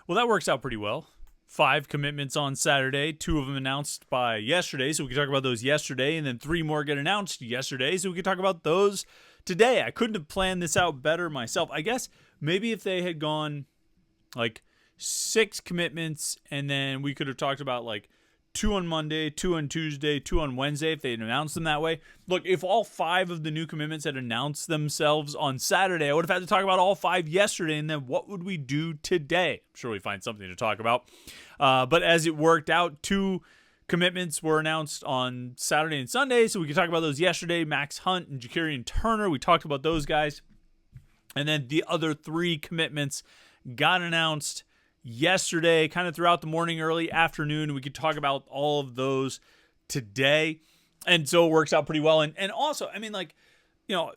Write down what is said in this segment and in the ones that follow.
Well, that works out pretty well. 5 commitments on Saturday, 2 of them announced by yesterday, so we can talk about those yesterday, and then 3 more get announced yesterday, so we can talk about those today. I couldn't have planned this out better myself. I guess maybe if they had gone like 6 commitments, and then we could have talked about like 2 on Monday, 2 on Tuesday, 2 on Wednesday, if they had announced them that way. Look, if all 5 of the new commitments had announced themselves on Saturday, I would have had to talk about all 5 yesterday, and then what would we do today? I'm sure we find something to talk about. But as it worked out, 2 commitments were announced on Saturday and Sunday, so we could talk about those yesterday. Max Hunt and DeMarian Turner, we talked about those guys. And then the other 3 commitments got announced yesterday, kind of throughout the morning, early afternoon. We could talk about all of those today. And so it works out pretty well. And also, I mean, like, you know,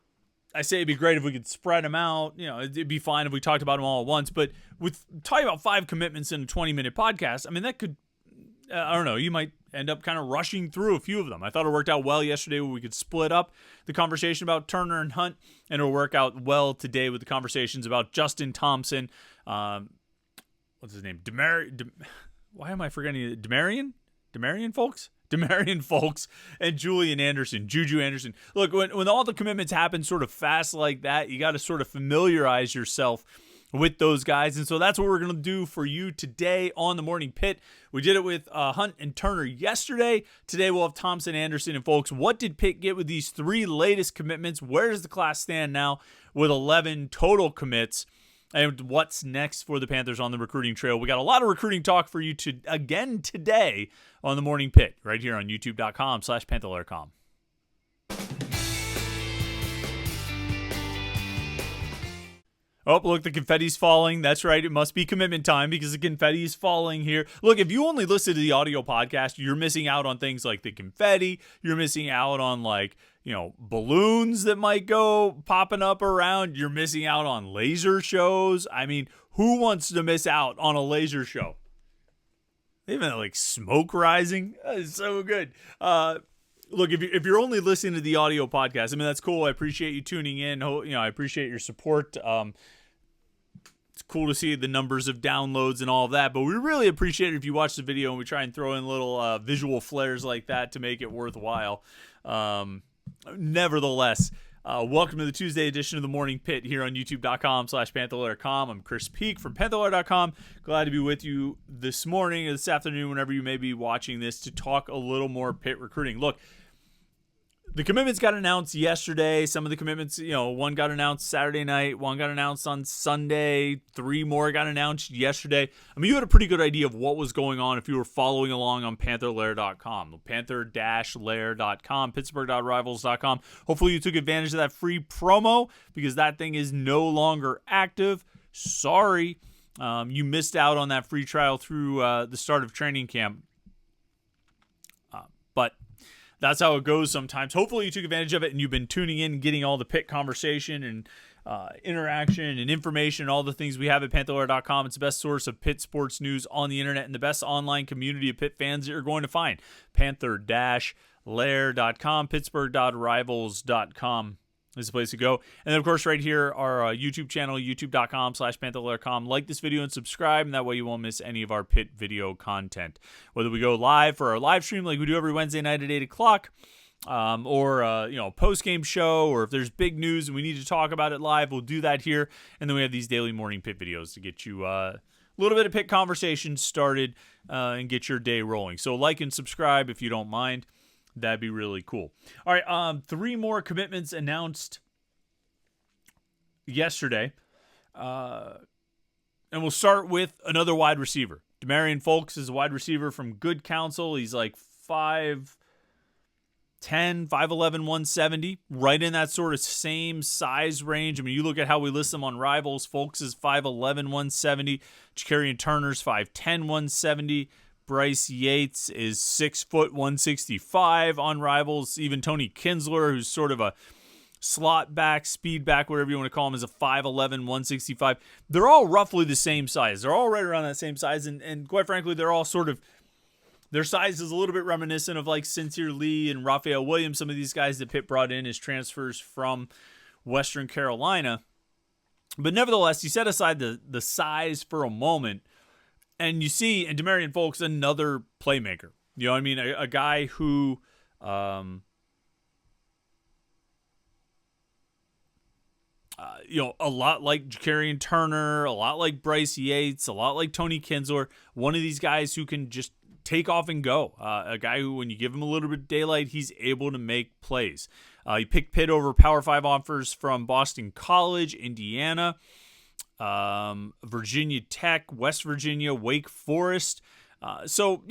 I say it'd be great if we could spread them out. You know, it'd be fine if we talked about them all at once. But with talking about 5 commitments in a 20-minute podcast, I mean, that could, I don't know, you might end up kind of rushing through a few of them. I thought it worked out well yesterday where we could split up the conversation about Turner and Hunt, and it'll work out well today with the conversations about Justin Thompson, what's his name? Why am I forgetting it? DeMarian Folks and Julian Anderson, Juju Anderson. Look, when all the commitments happen sort of fast like that, you got to sort of familiarize yourself with those guys. And so that's what we're going to do for you today on the Morning Pit. We did it with Hunt and Turner yesterday. Today we'll have Thompson, Anderson, and Folks. What did Pitt get with these 3 latest commitments? Where does the class stand now with 11 total commits? And what's next for the Panthers on the recruiting trail? We got a lot of recruiting talk for you again today on the Morning Pit, right here on youtube.com/Panther-Lair.com. Oh, look, the confetti's falling. That's right. It must be commitment time because the confetti is falling here. Look, if you only listen to the audio podcast, you're missing out on things like the confetti. You're missing out on, like, you know, balloons that might go popping up around. You're missing out on laser shows. I mean, who wants to miss out on a laser show? Even like smoke rising. It's so good. Look, if you're only listening to the audio podcast, I mean, that's cool. I appreciate you tuning in. You know, I appreciate your support. It's cool to see the numbers of downloads and all of that, but we really appreciate it if you watch the video and we try and throw in little visual flares like that to make it worthwhile. Nevertheless, welcome to the Tuesday edition of the Morning Pit here on youtube.com/Panther-Lair.com. I'm Chris Peak from Panther-Lair.com. Glad to be with you this morning or this afternoon, whenever you may be watching this, to talk a little more Pitt recruiting. Look, the commitments got announced yesterday. Some of the commitments, you know, one got announced Saturday night, one got announced on Sunday, 3 more got announced yesterday. I mean, you had a pretty good idea of what was going on if you were following along on Panther-Lair.com, Panther-Lair.com, Pittsburgh.rivals.com. Hopefully you took advantage of that free promo because that thing is no longer active. Sorry, you missed out on that free trial through the start of training camp. But that's how it goes sometimes. Hopefully you took advantage of it and you've been tuning in and getting all the Pitt conversation and interaction and information, all the things we have at Panther-Lair.com. It's the best source of Pitt sports news on the internet and the best online community of Pitt fans that you're going to find. Panther-Lair.com, Pittsburgh.rivals.com is the place to go. And then, of course, right here, our YouTube channel, youtube.com/Panther-Lair.com. Like this video and subscribe, and that way you won't miss any of our Pitt video content. Whether we go live for our live stream like we do every Wednesday night at 8 o'clock, or post-game show, or if there's big news and we need to talk about it live, we'll do that here. And then we have these daily Morning Pitt videos to get you a little bit of Pitt conversation started and get your day rolling. So like and subscribe if you don't mind. That'd be really cool. All right, 3 more commitments announced yesterday. And we'll start with another wide receiver. DeMarian Folks is a wide receiver from Good Counsel. He's like 5'10", 5'11", 170, right in that sort of same size range. I mean, you look at how we list them on Rivals. Folks is 5'11", 170. DeMarian Turner's 5'10", 170. Bryce Yates is 6 foot 165 on Rivals. Even Tony Kinsler, who's sort of a slot back, speed back, whatever you want to call him, is a 5'11", 165. They're all roughly the same size. They're all right around that same size, and quite frankly, they're all sort of, their size is a little bit reminiscent of like Sincere Lee and Raphael Williams, some of these guys that Pitt brought in as transfers from Western Carolina. But nevertheless, you set aside the size for a moment. And you see in DeMarian Folks another playmaker. You know what I mean? A guy who a lot like Jacarian Turner, a lot like Bryce Yates, a lot like Tony Kinsler. One of these guys who can just take off and go. A guy who, when you give him a little bit of daylight, he's able to make plays. He picked Pitt over Power 5 offers from Boston College, Indiana, Virginia Tech, West Virginia, Wake Forest. So,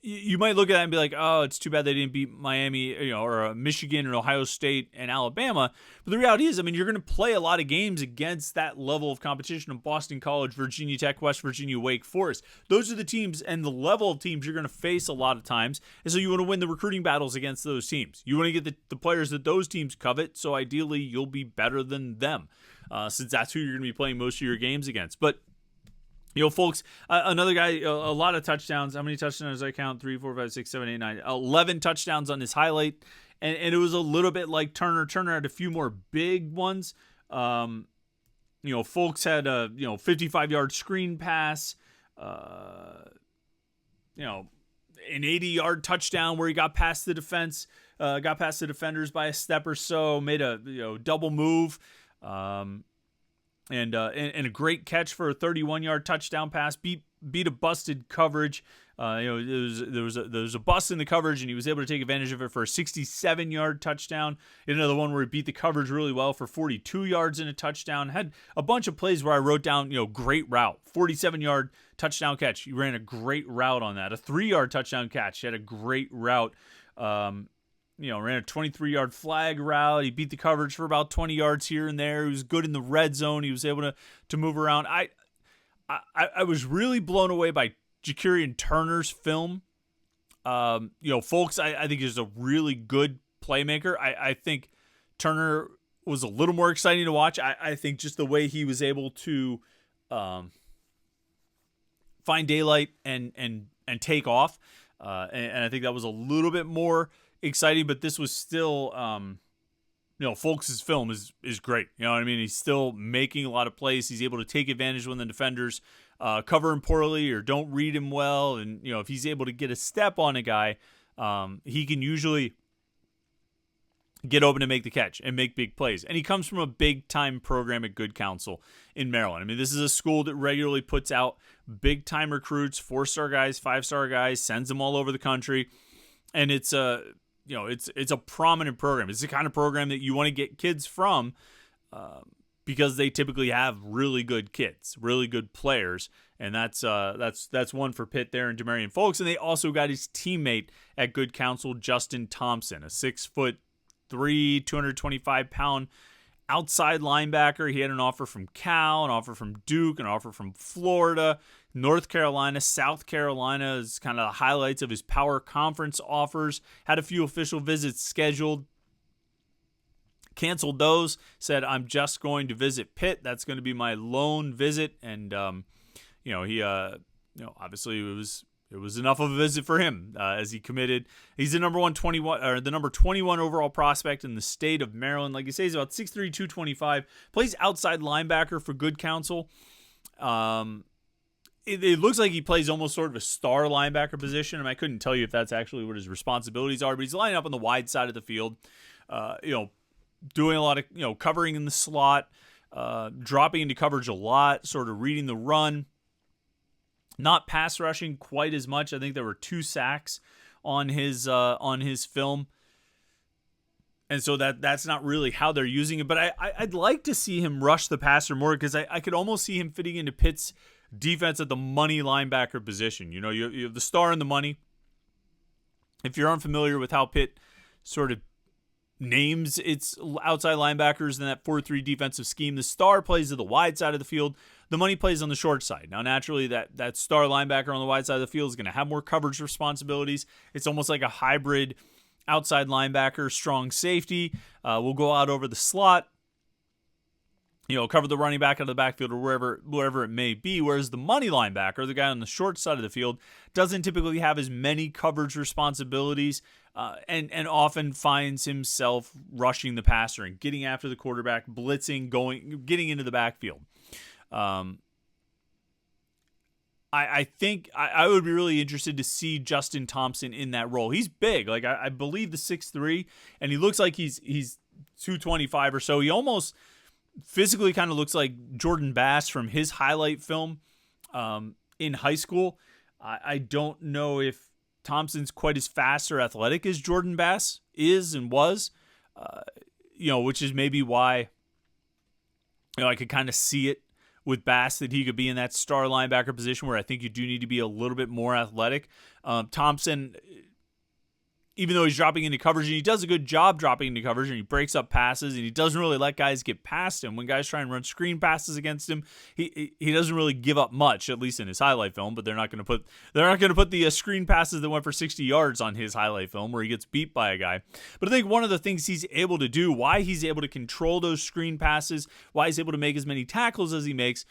you might look at that and be like, oh, it's too bad they didn't beat Miami, or Michigan and Ohio State and Alabama. But the reality is, you're going to play a lot of games against that level of competition of Boston College, Virginia Tech, West Virginia, Wake Forest. Those are the teams and the level of teams you're going to face a lot of times. And so you want to win the recruiting battles against those teams. You want to get the players that those teams covet. So ideally, you'll be better than them, since that's who you're going to be playing most of your games against. But folks, another guy, a lot of touchdowns. How many touchdowns did I count? 3, 4, 5, 6, 7, 8, 9, 11 touchdowns on his highlight. And it was a little bit like Turner. Turner had a few more big ones. Folks had a, 55-yard screen pass. An 80-yard touchdown where he got past the defense, got past the defenders by a step or so, made a, double move. And a great catch for a 31-yard touchdown pass. Beat a busted coverage. There was a bust in the coverage, and he was able to take advantage of it for a 67-yard touchdown. Another one where he beat the coverage really well for 42 yards in a touchdown. Had a bunch of plays where I wrote down, great route. 47-yard touchdown catch. He ran a great route on that. A 3-yard touchdown catch. He had a great route. Ran a 23-yard flag route. He beat the coverage for about 20 yards here and there. He was good in the red zone. He was able to move around. I was really blown away by Jacarian Turner's film. Folks, I think is a really good playmaker. I think Turner was a little more exciting to watch. I think just the way he was able to find daylight and take off. And I think that was a little bit more exciting, but this was still, Folks' film is great. You know what I mean? He's still making a lot of plays. He's able to take advantage when the defenders cover him poorly or don't read him well. And, if he's able to get a step on a guy, he can usually get open and make the catch and make big plays. And he comes from a big-time program at Good Counsel in Maryland. This is a school that regularly puts out big-time recruits, 4-star guys, 5-star guys, sends them all over the country. And it's a prominent program. It's the kind of program that you want to get kids from because they typically have really good kids, really good players. And that's one for Pitt there and DeMarian Folks. And they also got his teammate at Good Counsel, Justin Thompson, a 6'3", 225-pound outside linebacker. He had an offer from Cal, an offer from Duke, an offer from Florida, North Carolina, South Carolina is kind of the highlights of his power conference offers. Had a few official visits scheduled. Canceled those. Said, I'm just going to visit Pitt. That's going to be my lone visit. And, obviously it was enough of a visit for him as he committed. He's the number 21 overall prospect in the state of Maryland. Like you say, he's about 6'3", 225. Plays outside linebacker for Good Counsel. It looks like he plays almost sort of a star linebacker position. I couldn't tell you if that's actually what his responsibilities are, but he's lining up on the wide side of the field, doing a lot of, covering in the slot, dropping into coverage a lot, sort of reading the run, not pass rushing quite as much. I think there were 2 sacks on his film. And so that's not really how they're using it. But I'd like to see him rush the passer more because I could almost see him fitting into Pitt's defense at the money linebacker position. You have the star and the money. If you're unfamiliar with how Pitt sort of names its outside linebackers in that 4-3 defensive scheme, the star plays to the wide side of the field. The money plays on the short side. Now, naturally, that star linebacker on the wide side of the field is going to have more coverage responsibilities. It's almost like a hybrid outside linebacker, strong safety. Will go out over the slot, cover the running back out of the backfield or wherever it may be. Whereas the money linebacker, the guy on the short side of the field, doesn't typically have as many coverage responsibilities and often finds himself rushing the passer and getting after the quarterback, blitzing, getting into the backfield. I think I would be really interested to see Justin Thompson in that role. He's big. Like, I believe the 6'3", and he looks like he's 225 or so. He almost physically kind of looks like Jordan Bass from his highlight film in high school. I don't know if Thompson's quite as fast or athletic as Jordan Bass is and was, which is maybe why I could kind of see it with Bass that he could be in that star linebacker position where I think you do need to be a little bit more athletic. Thompson, even though he's dropping into coverage, and he does a good job dropping into coverage, and he breaks up passes, and he doesn't really let guys get past him. When guys try and run screen passes against him, he doesn't really give up much, at least in his highlight film. But they're not going to put the screen passes that went for 60 yards on his highlight film where he gets beat by a guy. But I think one of the things he's able to do, why he's able to control those screen passes, why he's able to make as many tackles as he makes,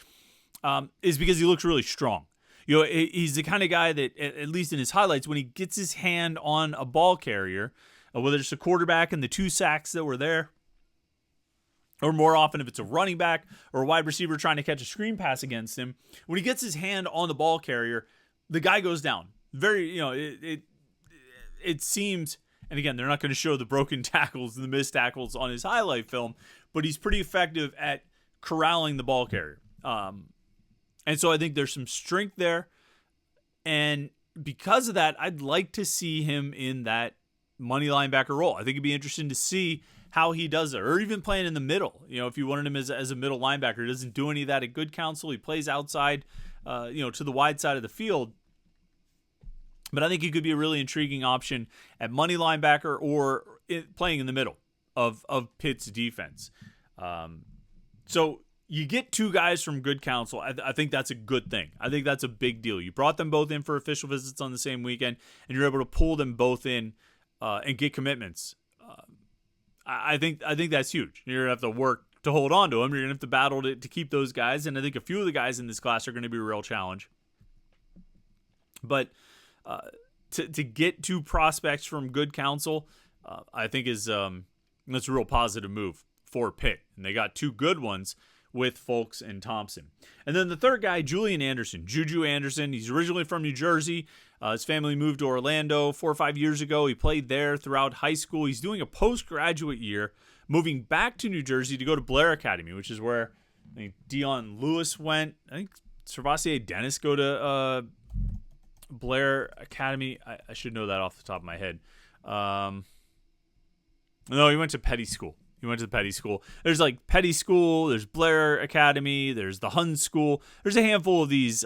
is because he looks really strong. He's the kind of guy that, at least in his highlights, when he gets his hand on a ball carrier, whether it's a quarterback and the 2 sacks that were there, or more often if it's a running back or a wide receiver trying to catch a screen pass against him, when he gets his hand on the ball carrier, the guy goes down. It seems, and again, they're not going to show the broken tackles and the missed tackles on his highlight film, but he's pretty effective at corralling the ball carrier. And so I think there's some strength there. And because of that, I'd like to see him in that money linebacker role. I think it'd be interesting to see how he does it, or even playing in the middle. If you wanted him as a middle linebacker, he doesn't do any of that at good counsel. He plays outside, to the wide side of the field. But I think he could be a really intriguing option at money linebacker or playing in the middle of Pitt's defense. So you get 2 guys from good counsel. I think that's a good thing. I think that's a big deal. You brought them both in for official visits on the same weekend, and you're able to pull them both in and get commitments. I think that's huge. You're going to have to work to hold on to them. You're going to have to battle to keep those guys, and I think a few of the guys in this class are going to be a real challenge. But to get 2 prospects from good counsel, I think that's a real positive move for Pitt. And they got 2 good ones with Folks and Thompson. And then the third guy, Julian Anderson. Juju Anderson. He's originally from New Jersey. His family moved to Orlando 4 or 5 years ago. He played there throughout high school. He's doing a postgraduate year, moving back to New Jersey to go to Blair Academy, which is where I think Dion Lewis went. I think Servassier Dennis go to Blair Academy. I should know that off the top of my head. No, he went to Petty School. He went to the Petty School. There's like Petty School. There's Blair Academy. There's the Hun School. There's a handful of these,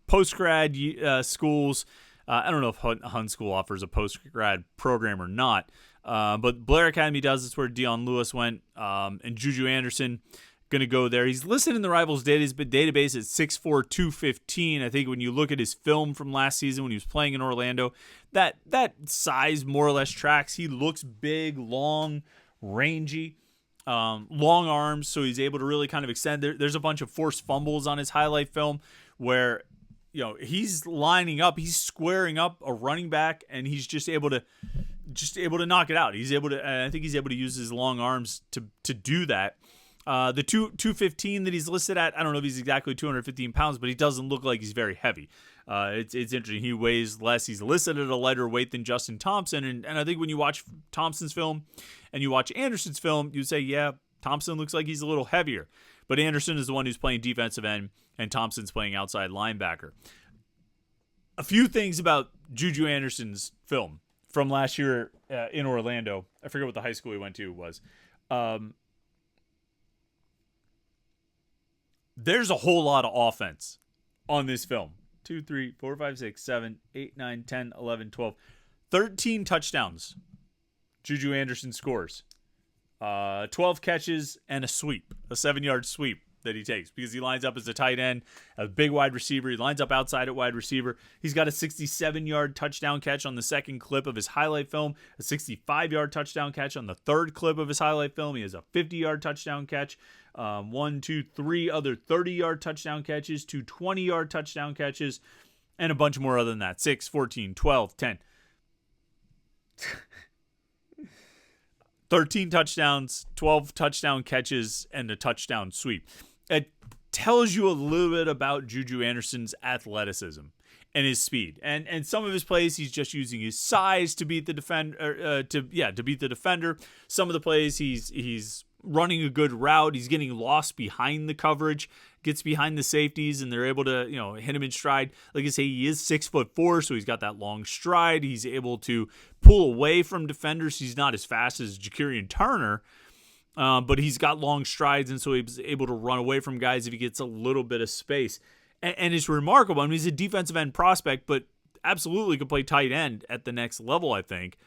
post-grad schools. I don't know if Hun School offers a post-grad program or not. But Blair Academy does. It's where Dion Lewis went. And Juju Anderson going to go there. He's listed in the Rivals database at 6'4", 215. I think when you look at his film from last season when he was playing in Orlando, that size more or less tracks. He looks big, long, rangy, long arms, so he's able to really kind of extend. There's a bunch of forced fumbles on his highlight film where he's lining up, he's squaring up a running back, and he's just able to knock it out. I think he's able to use his long arms to do that. The 215 that he's listed at, I don't know if he's exactly 215 pounds, but he doesn't look like he's very heavy. It's interesting. He weighs less. He's listed at a lighter weight than Justin Thompson. And I think when you watch Thompson's film and you watch Anderson's film, you say, yeah, Thompson looks like he's a little heavier. But Anderson is the one who's playing defensive end, and Thompson's playing outside linebacker. A few things about Juju Anderson's film from last year in Orlando. I forget what the high school he went to was. There's a whole lot of offense on this film. 2, 3, 4, 5, 6, 7, 8, 9, 10, 11, 12. 13 touchdowns. Juju Anderson scores. 12 catches and a sweep. A 7-yard sweep that he takes because he lines up as a tight end, a big wide receiver. He lines up outside at wide receiver. He's got a 67-yard touchdown catch on the second clip of his highlight film, a 65-yard touchdown catch on the third clip of his highlight film. He has a 50-yard touchdown catch. 1, 2, 3 other 30-yard touchdown catches, 2 20-yard touchdown catches, and a bunch more other than that. 6, 14, 12, 10. 13 touchdowns, 12 touchdown catches, and a touchdown sweep. tells you a little bit about Juju Anderson's athleticism and his speed. And some of his plays, he's just using his size to beat the defender. To beat the defender. Some of the plays, he's running a good route. He's getting lost behind the coverage, gets behind the safeties, and they're able to hit him in stride. Like I say, he is 6'4", so he's got that long stride. He's able to pull away from defenders. He's not as fast as Ja'Kurian Turner. But he's got long strides, and so he's able to run away from guys if he gets a little bit of space. And it's remarkable. I mean, he's a defensive end prospect, but absolutely could play tight end at the next level, I think.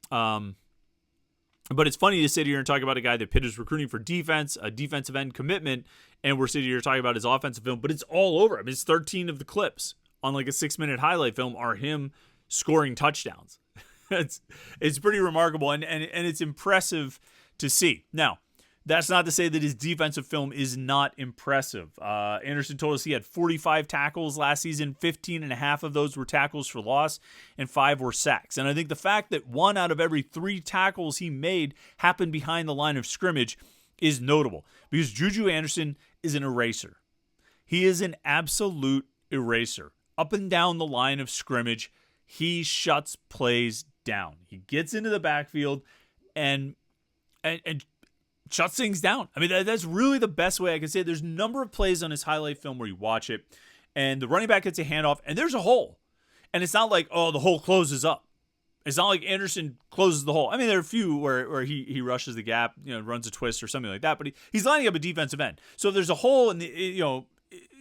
But it's funny to sit here and talk about a guy that Pitt is recruiting for defense, a defensive end commitment, and we're sitting here talking about his offensive film, but it's all over him. It's 13 of the clips on like a 6-minute highlight film are him scoring touchdowns. It's pretty remarkable, and it's impressive to see. Now, that's not to say that his defensive film is not impressive. Anderson told us he had 45 tackles last season. 15 and a half of those were tackles for loss, and 5 were sacks. And I think the fact that 1 out of every 3 tackles he made happened behind the line of scrimmage is notable, because Juju Anderson is an eraser. He is an absolute eraser. Up and down the line of scrimmage, he shuts plays down. He gets into the backfield and shuts things down. I mean, that's really the best way I can say it. There's a number of plays on his highlight film where you watch it, and the running back gets a handoff, and there's a hole. And it's not like, the hole closes up. It's not like Anderson closes the hole. I mean, there are a few where he rushes the gap, runs a twist or something like that, but he's lining up a defensive end. So if there's a hole in the,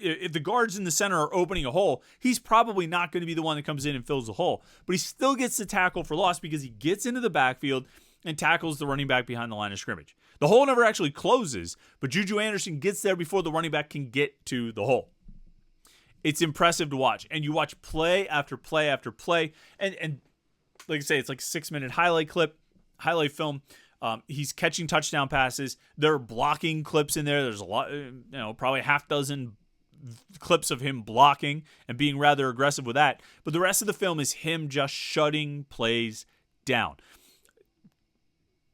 if the guards in the center are opening a hole, he's probably not going to be the one that comes in and fills the hole. But he still gets the tackle for loss because he gets into the backfield and tackles the running back behind the line of scrimmage. The hole never actually closes, but Juju Anderson gets there before the running back can get to the hole. It's impressive to watch. And you watch play after play after play. And like I say, it's like a 6-minute highlight film. He's catching touchdown passes. There are blocking clips in there. There's a lot, probably a half dozen clips of him blocking and being rather aggressive with that. But the rest of the film is him just shutting plays down.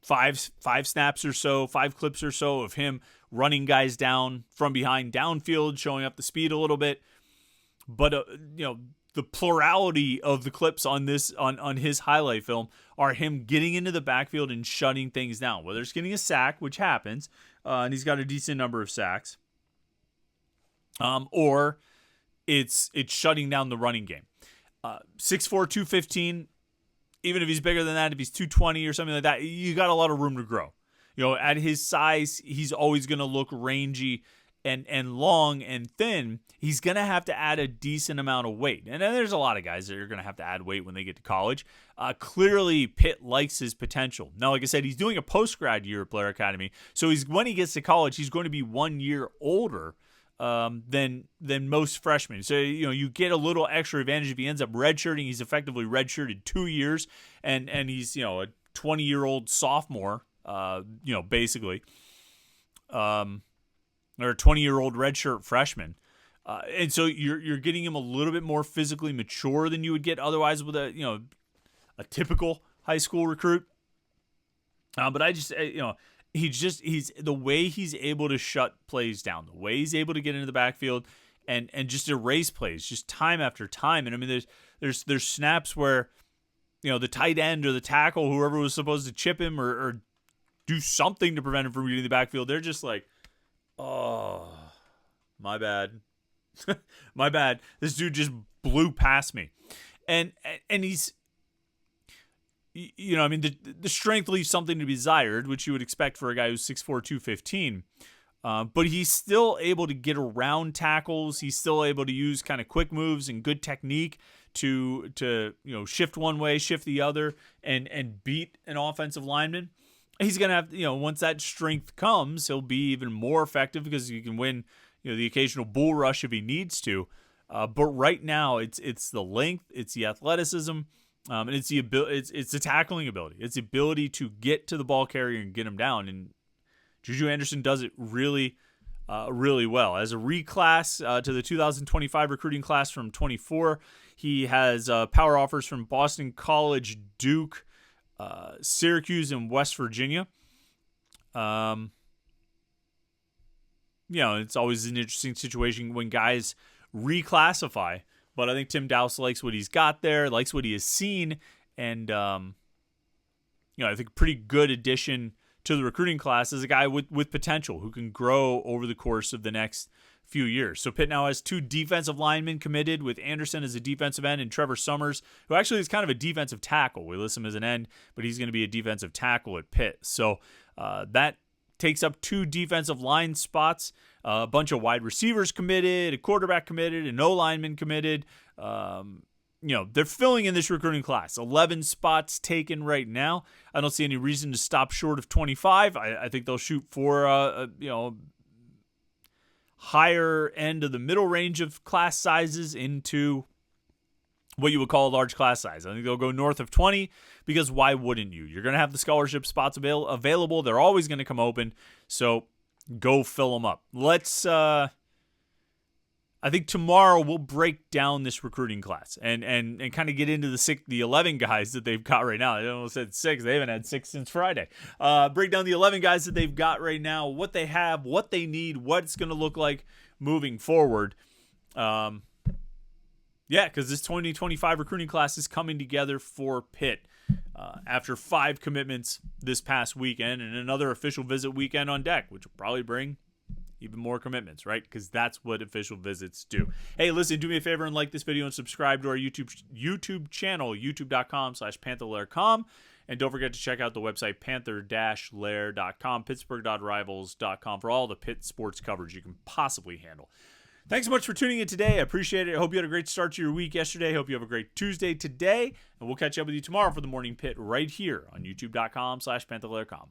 Five snaps or so, 5 clips or so of him running guys down from behind downfield, showing up the speed a little bit. But the plurality of the clips on this on his highlight film are him getting into the backfield and shutting things down. Whether it's getting a sack, which happens, and he's got a decent number of sacks, or it's shutting down the running game. 6'4", 215. Even if he's bigger than that, if he's 220 or something like that, you got a lot of room to grow. At his size, he's always going to look rangy and long and thin. He's going to have to add a decent amount of weight. And then there's a lot of guys that are going to have to add weight when they get to college. Clearly, Pitt likes his potential. Now, like I said, he's doing a post-grad year at Blair Academy. So when he gets to college, he's going to be 1 year older than most freshmen. So, you get a little extra advantage if he ends up redshirting. He's effectively redshirted 2 years, and he's, a 20-year-old sophomore, basically, or a 20-year-old redshirt freshman. And so you're getting him a little bit more physically mature than you would get otherwise with a typical high school recruit. But I just, he's the way he's able to shut plays down, the way he's able to get into the backfield and just erase plays just time after time. And I mean, there's snaps where, the tight end or the tackle, whoever was supposed to chip him or do something to prevent him from getting in the backfield, they're just like, oh, my bad. My bad. This dude just blew past me. And he's, the strength leaves something to be desired, which you would expect for a guy who's 6'4", 215. But he's still able to get around tackles. He's still able to use kind of quick moves and good technique to shift one way, shift the other, and beat an offensive lineman. He's going to have, once that strength comes, he'll be even more effective because he can win, the occasional bull rush if he needs to. But right now, it's the length, it's the athleticism, and it's the ability, it's the tackling ability. It's the ability to get to the ball carrier and get him down. And Juju Anderson does it really, really well. As a reclass to the 2025 recruiting class from 24, he has power offers from Boston College, Duke, Syracuse, and West Virginia. it's always an interesting situation when guys reclassify. But I think Tim Dowse likes what he's got there, likes what he has seen, and I think a pretty good addition to the recruiting class is a guy with potential who can grow over the course of the next few years. So Pitt now has 2 defensive linemen committed, with Anderson as a defensive end and Trevor Summers, who actually is kind of a defensive tackle. We list him as an end, but he's going to be a defensive tackle at Pitt. So that takes up 2 defensive line spots, a bunch of wide receivers committed, a quarterback committed, an O-lineman committed. They're filling in this recruiting class. 11 spots taken right now. I don't see any reason to stop short of 25. I think they'll shoot for higher end of the middle range of class sizes into what you would call a large class size. I think they'll go north of 20, because why wouldn't you? You're going to have the scholarship spots available. They're always going to come open, so go fill them up. I think tomorrow we'll break down this recruiting class and kind of get into the 11 guys that they've got right now. I almost said 6. They haven't had 6 since Friday. Break down the 11 guys that they've got right now, what they have, what they need, what it's going to look like moving forward. Because this 2025 recruiting class is coming together for Pitt after 5 commitments this past weekend and another official visit weekend on deck, which will probably bring even more commitments, right? Because that's what official visits do. Hey, listen, do me a favor and like this video and subscribe to our YouTube channel, youtube.com/Panther-Lair.com. And don't forget to check out the website, Panther-Lair.com, Pittsburgh.rivals.com, for all the Pitt sports coverage you can possibly handle. Thanks so much for tuning in today. I appreciate it. I hope you had a great start to your week yesterday. I hope you have a great Tuesday today. And we'll catch up with you tomorrow for the Morning Pit right here on youtube.com/Panther-Lair.com.